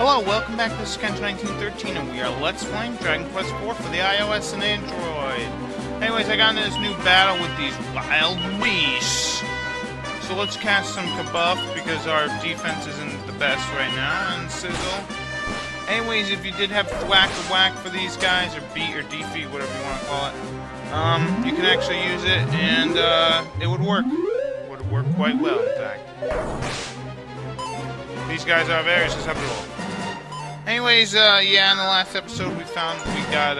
Hello, welcome back to Sketch 1913, and we are Let's Playing Dragon Quest IV for the iOS and Android. Anyways, I got into this new battle with these wild beasts. So let's cast some kabuff, because our defense isn't the best right now, and sizzle. Anyways, if you did have thwack-a-whack for these guys, or beat or defeat, whatever you want to call it, you can actually use it, and it would work. It would work quite well, in fact. These guys are very susceptible. Anyways, yeah, in the last episode we found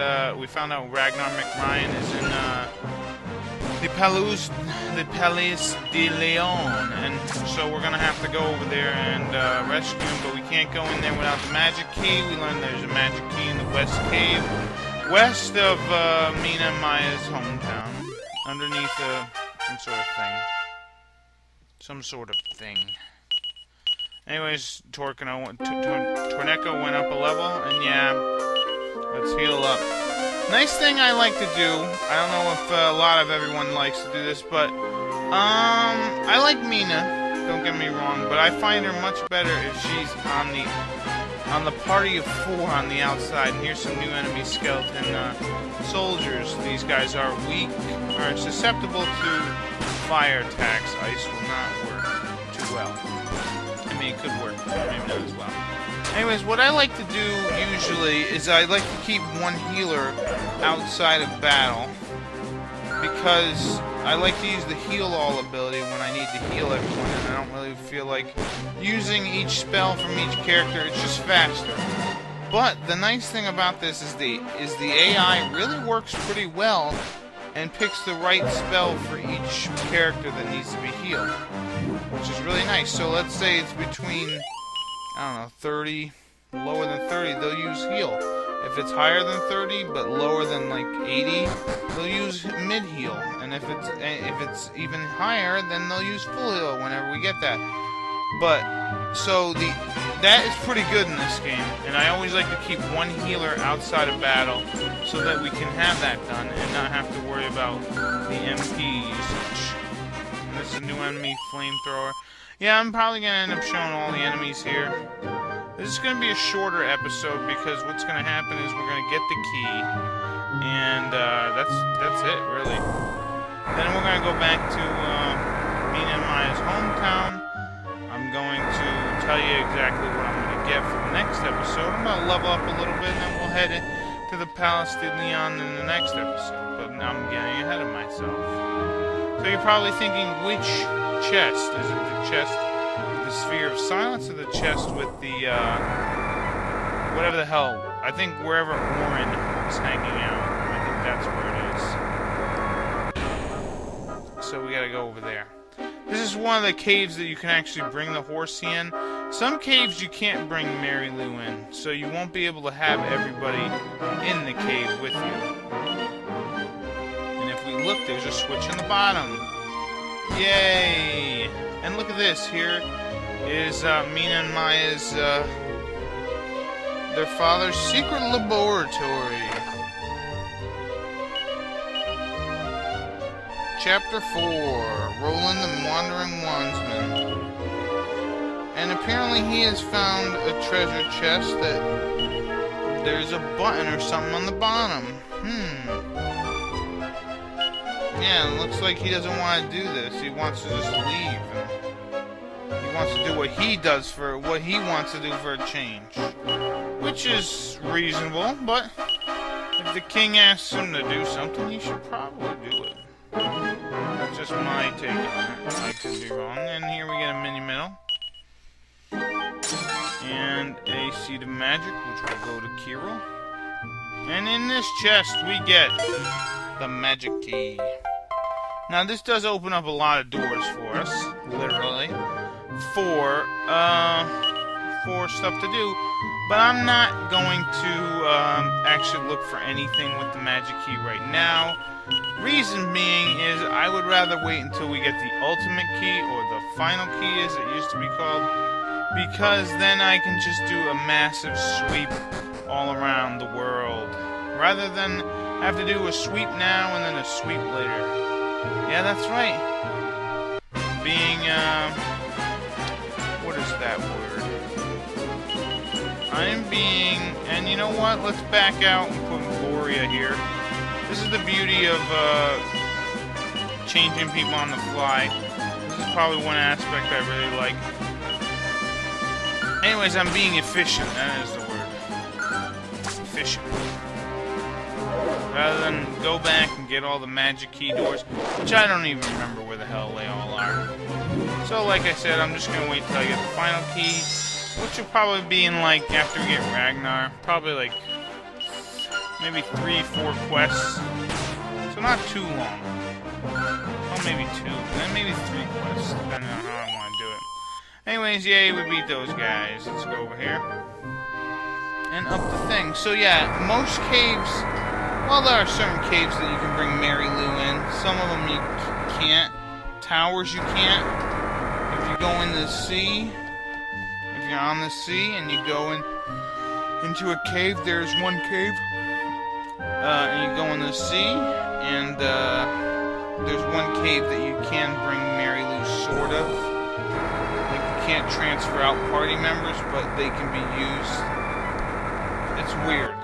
out Ragnar McRyan is in the Palais de Leon, and so we're gonna have to go over there and rescue him. But we can't go in there without the magic key. We learned there's a magic key in the West Cave, west of Mina and Maya's hometown, underneath some sort of thing. Anyways, Torneko went up a level, and yeah, let's heal up. Nice thing I like to do, I don't know if a lot of everyone likes to do this, but, I like Mina, don't get me wrong, but I find her much better if she's on the party of 4 on the outside. And here's some new enemy skeleton soldiers. These guys are weak, or susceptible to fire attacks. Ice will not work too well. I mean, it could work, but maybe not as well. Anyways, what I like to do usually is I like to keep one healer outside of battle, because I like to use the heal all ability when I need to heal everyone, and I don't really feel like using each spell from each character. It's just faster. But the nice thing about this is the AI really works pretty well and picks the right spell for each character that needs to be healed, which is really nice. So let's say it's between, I don't know, 30, lower than 30, they'll use heal. If it's higher than 30 but lower than like 80, they'll use mid heal. And if it's even higher, then they'll use full heal whenever we get that. But so that is pretty good in this game, and I always like to keep one healer outside of battle so that we can have that done and not have to worry about the MP usage. And this is a new enemy, flamethrower. Yeah, I'm probably gonna end up showing all the enemies here. This is gonna be a shorter episode because what's gonna happen is we're gonna get the key, and that's it really. Then we're gonna go back to Mina and Maya's hometown. I'm going to tell you exactly what I'm going to get for the next episode. I'm going to level up a little bit, and then we'll head to the Palace de Leon in the next episode. But now I'm getting ahead of myself. So you're probably thinking, which chest? Is it the chest with the Sphere of Silence, or the chest with the, whatever the hell? I think wherever Orin is hanging out. I think that's where it is. So we got to go over there. This is one of the caves that you can actually bring the horsey in. Some caves you can't bring Mary Lou in, so you won't be able to have everybody in the cave with you. And if we look, there's a switch on the bottom. Yay! And look at this. Here is Mina and Maya's, their father's secret laboratory. Chapter 4, Roland the Wandering Wandsman. And apparently he has found a treasure chest that there's a button or something on the bottom. Yeah, it looks like he doesn't want to do this. He wants to just leave. And he wants to do what he does for what he wants to do for a change. Which is reasonable, but if the king asks him to do something, he should probably do it. That's just my take on it. I could be wrong. And here we get a mini medal. And a seed of magic, which will go to Kiro. And in this chest, we get the magic key. Now, this does open up a lot of doors for us, literally, for stuff to do. But I'm not going to actually look for anything with the magic key right now. Reason being is I would rather wait until we get the ultimate key, or the final key as it used to be called, because then I can just do a massive sweep all around the world, rather than have to do a sweep now and then a sweep later. Yeah, that's right. Being, what is that word? I'm being... And you know what? Let's back out and put Borea here. This is the beauty of changing people on the fly. This is probably one aspect I really like. Anyways, I'm being efficient. That is the word. Efficient. Rather than go back and get all the magic key doors, which I don't even remember where the hell they all are. So, like I said, I'm just gonna wait till I get the final key, which will probably be in, like, after we get Ragnar. Probably, like, maybe 3-4 quests. So not too long. Well, maybe 2. Then maybe 3 quests, depending on how I want to do it. Anyways, yay, we beat those guys. Let's go over here. And up the thing. So, yeah, most caves... Well, there are certain caves that you can bring Mary Lou in. Some of them you can't. Towers you can't. If you go into the sea, if you're on the sea and you go into a cave, there's one cave, and you go in the sea, and there's one cave that you can bring Mary Lou, sort of. Like, you can't transfer out party members, but they can be used. It's weird.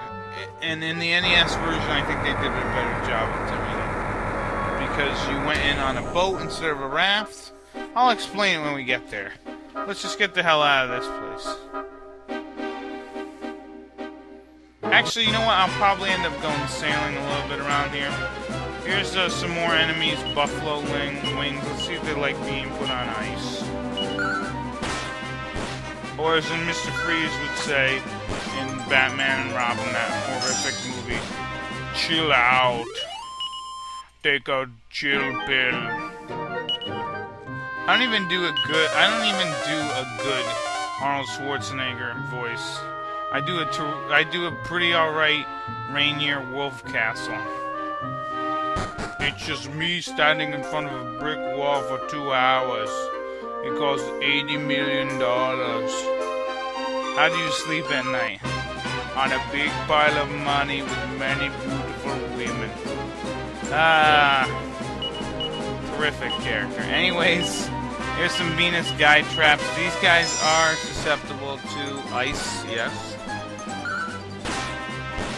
And in the NES version, I think they did a better job of doing it. Because you went in on a boat instead of a raft. I'll explain it when we get there. Let's just get the hell out of this place. Actually, you know what? I'll probably end up going sailing a little bit around here. Here's some more enemies, buffalo wings. Let's see if they like being put on ice. Or as in Mr. Freeze would say in Batman and Robin, that horrific movie, chill out. Take a chill pill. I don't even do a good Arnold Schwarzenegger voice. I do a pretty alright Rainier Wolfcastle. It's just me standing in front of a brick wall for 2 hours. It costs $80 million. How do you sleep at night? On a big pile of money with many beautiful women. Terrific character. Anyways, here's some Venus guy traps. These guys are susceptible to ice, yes.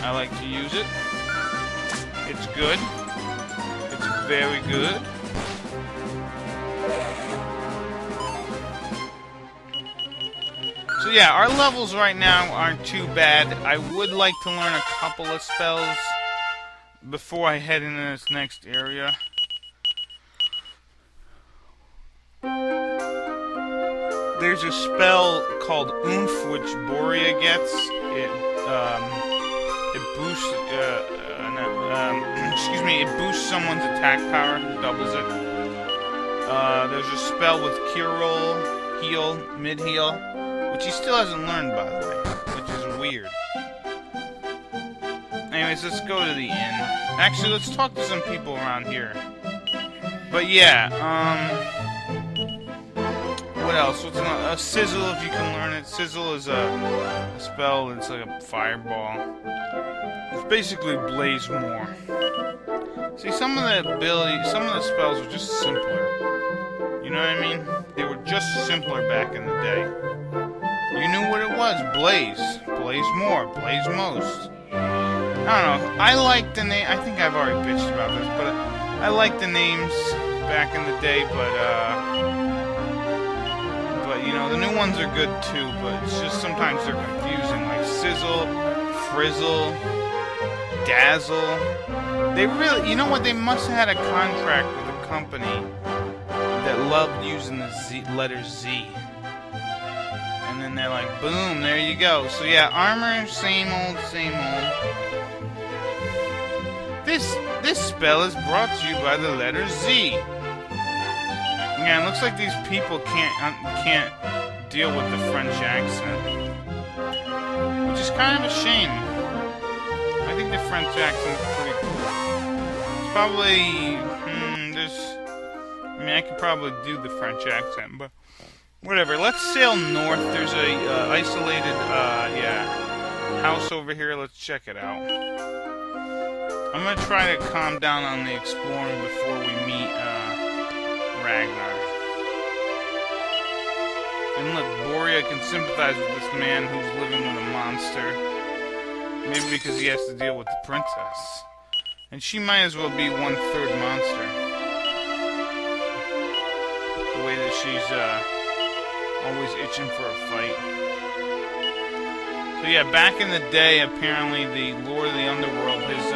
I like to use it. It's good. It's very good. So yeah, our levels right now aren't too bad. I would like to learn a couple of spells before I head into this next area. There's a spell called Oomph, which Borea gets. It boosts, it boosts someone's attack power, doubles it. There's a spell with Keelon, mid-heal, which he still hasn't learned, by the way, which is weird. Anyways, let's go to the inn. Actually, let's talk to some people around here. But yeah, what else? What's a sizzle, if you can learn it. Sizzle is a spell that's like a fireball. It's basically blaze more. See, some of the spells are just simpler. You know what I mean? They were just simpler back in the day. You knew what it was. Blaze. Blaze more. Blaze most. I don't know. I like the name. I think I've already bitched about this, but I like the names back in the day, but you know, the new ones are good too, but it's just sometimes they're confusing, like Sizzle, Frizzle, Dazzle. They really, you know what, they must have had a contract with a company that loved using the letter Z. And then they're like, boom, there you go. So yeah, armor, same old, same old. This spell is brought to you by the letter Z. Yeah, it looks like these people can't deal with the French accent, which is kind of a shame. I think the French accent is pretty cool. It's probably I could probably do the French accent, but whatever. Let's sail north. There's a isolated house over here. Let's check it out. I'm gonna try to calm down on the exploring before we meet Ragnar. And look, Borea can sympathize with this man who's living with a monster. monster. Maybe because he has to deal with the princess. And she might as well be 1/3 monster. The way that she's always itching for a fight. So yeah, back in the day, apparently the Lord of the Underworld, his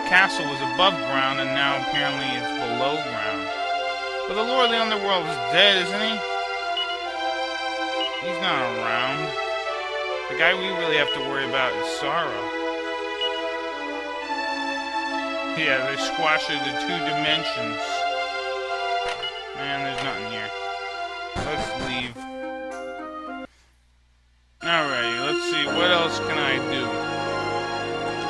castle was above ground, and now apparently it's below ground. But the Lord of the Underworld is dead, isn't he? He's not around. The guy we really have to worry about is Sorrow. Yeah, they squash it into 2 dimensions. Man, there's nothing here. Let's leave. Alrighty, let's see. What else can I do?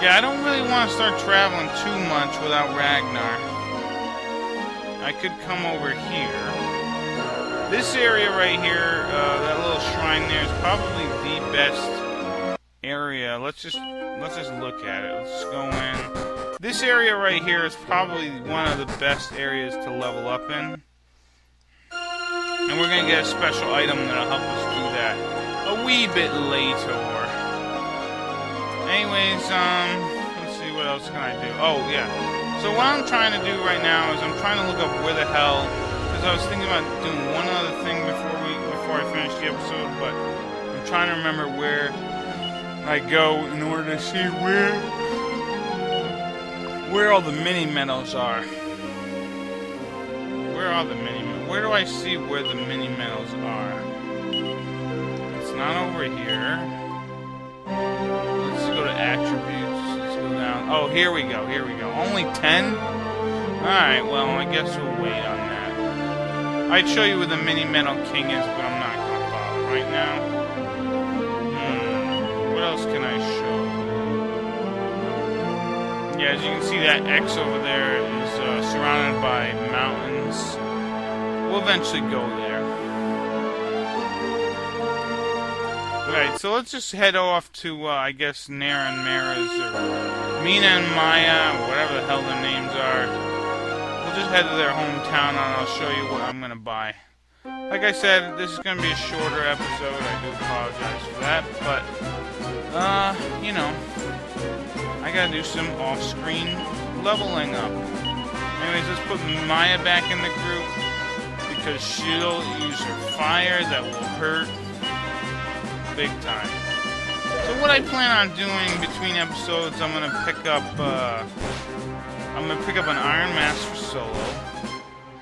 Yeah, I don't really want to start traveling too much without Ragnar. I could come over here. This area right here, that little shrine there, is probably the best area. Let's just look at it. Let's go in. This area right here is probably one of the best areas to level up in. And we're going to get a special item that'll help us do that a wee bit later. Anyways, let's see, what else can I do? Oh, yeah. So what I'm trying to do right now is I'm trying to look up where the hell, because I was thinking about doing one other thing before I finish the episode, but I'm trying to remember where I go in order to see where all the mini medals are. Where are the mini medals? Where do I see where the mini medals are? It's not over here. Let's go to attributes. Let's go down. Oh, here we go. Here we go. Only 10? Alright, well, I guess we'll wait on that. I'd show you where the mini medal king is, but I'm not going to bother right now. What else can I show? Yeah, as you can see, that X over there is surrounded by mountains. We'll eventually go there. Alright, so let's just head off to, I guess, Nara and Mara's, or Mina and Maya, or whatever the hell their names are. We'll just head to their hometown, and I'll show you what I'm going to buy. Like I said, this is going to be a shorter episode. I do apologize for that, but, you know, I gotta do some off-screen leveling up. Anyways, let's put Maya back in the group, because she'll use her fire that will hurt big time. So what I plan on doing between episodes, I'm gonna pick up an Iron Mask for Solo.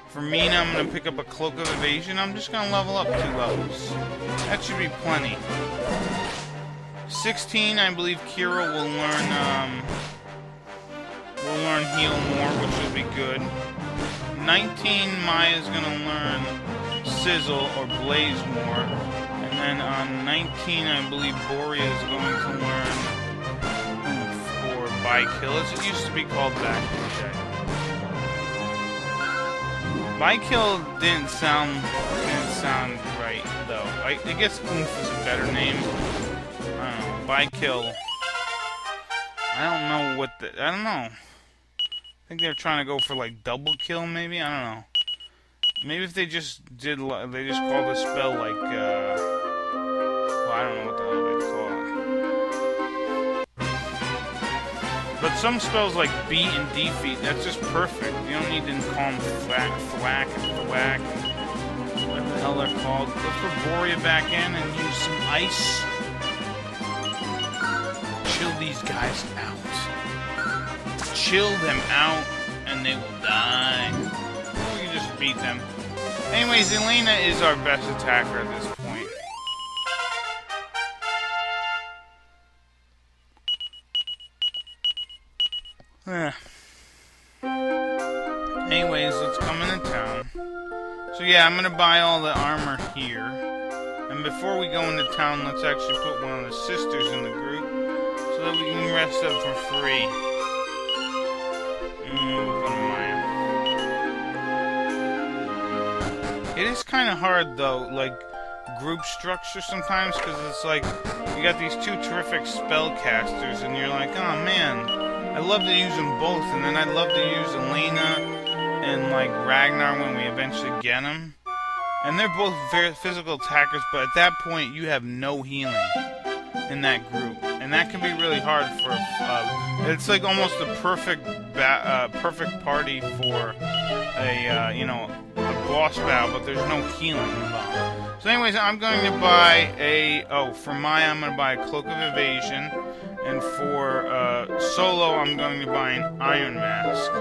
For Mina, I'm gonna pick up a Cloak of Evasion. I'm just gonna level up 2 levels. That should be plenty. 16, I believe Kira will learn Heal More, which will be good. 19, Maya's gonna learn Sizzle or Blaze More. And then on 19, I believe Boria is going to learn Oof or By-Kill, as it used to be called back in the day. By-Kill didn't sound right, though. I guess Oomph is a better name. I don't know. By-Kill. I don't know. I think they're trying to go for like double kill, maybe? I don't know. Maybe if they just called the spell like, well, I don't know what the hell they'd call it. But some spells like beat and defeat, that's just perfect. You don't need to call them thwack, and thwack, whatever the hell they're called. Let's put Boria back in and use some ice. Chill these guys out. Chill them out, and they will die. Or we can just beat them. Anyways, Elena is our best attacker at this point. Anyways, let's come into town. So yeah, I'm gonna buy all the armor here. And before we go into town, let's actually put one of the sisters in the group, so that we can rest up for free. It is kind of hard, though, like, group structure sometimes, because it's like, you got these 2 terrific spellcasters, and you're like, oh man, I love to use them both, and then I'd love to use Elena and, like, Ragnar when we eventually get them. And they're both very physical attackers, but at that point, you have no healing. in that group, and that can be really hard for. It's like almost a perfect party for a a boss battle, but there's no Keelon involved. So, anyways, I'm going to buy for Maya, I'm going to buy a Cloak of Evasion, and for Solo, I'm going to buy an Iron Mask.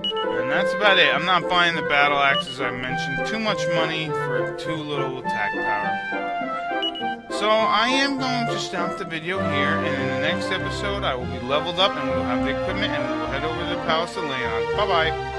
And that's about it. I'm not buying the battle axe, as I mentioned. Too much money for too little attack power. So I am going to stop the video here, and in the next episode I will be leveled up and we will have the equipment and we will head over to the Palace of Leon. Bye-bye.